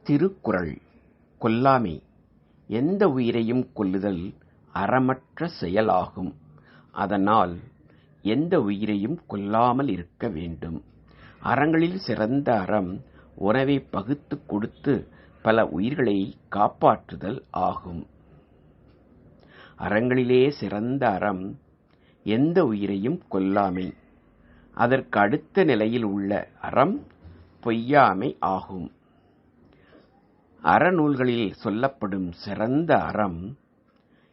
திருக்குறள். கொல்லாமை. எந்த உயிரையும் கொல்லுதல் அறமற்ற செயலாகும். அதனால் எந்த உயிரையும் கொல்லாமல் இருக்க வேண்டும். அறங்களில் சிறந்த அறம் உணவை பகுத்துக் கொடுத்து பல உயிர்களை காப்பாற்றுதல் ஆகும். அறங்களிலே சிறந்த அறம் எந்த உயிரையும் கொல்லாமை. அதற்கு அடுத்த நிலையில் உள்ள அறம் பொய்யாமை ஆகும். அறநூல்களில் சொல்லப்படும் சிறந்த அறம்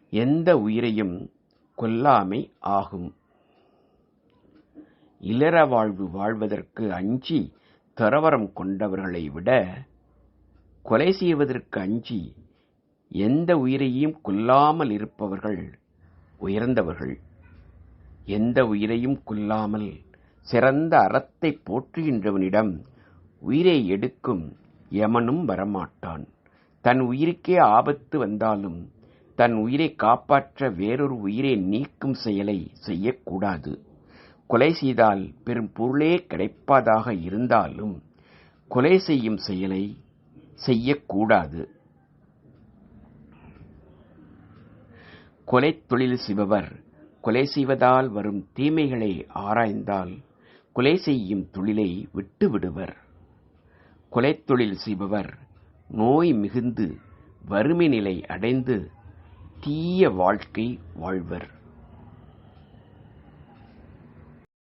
எந்த உயிரையும் கொல்லாமை ஆகும். இல்லற வாழ்வு வாழ்வதற்கு அஞ்சி துறவறம் கொண்டவர்களை விட கொலை செய்வதற்கு அஞ்சி எந்த உயிரையும் கொல்லாமல் இருப்பவர்கள் உயர்ந்தவர்கள். எந்த உயிரையும் கொல்லாமல் சிறந்த அறத்தை போற்றுகின்றவனிடம் உயிரை எடுக்கும் யமனும் வரமாட்டான். தன் உயிருக்கே ஆபத்து வந்தாலும் தன் உயிரை காப்பாற்ற வேறொரு உயிரை நீக்கும் செயலை செய்யக்கூடாது. கொலை செய்தால் பெரும் பொருளே கிடைப்பதாக இருந்தாலும் கொலை செய்யும் செயலை செய்யக்கூடாது. கொலை தொழில் செய்பவர் கொலை செய்வதால் வரும் தீமைகளை ஆராய்ந்தால் கொலை செய்யும் தொழிலை விட்டுவிடுவர். கொலை தொழில் செய்பவர் நோய் மிகுந்து வறுமை நிலை அடைந்து தீய வாழ்க்கை வாழ்வர்.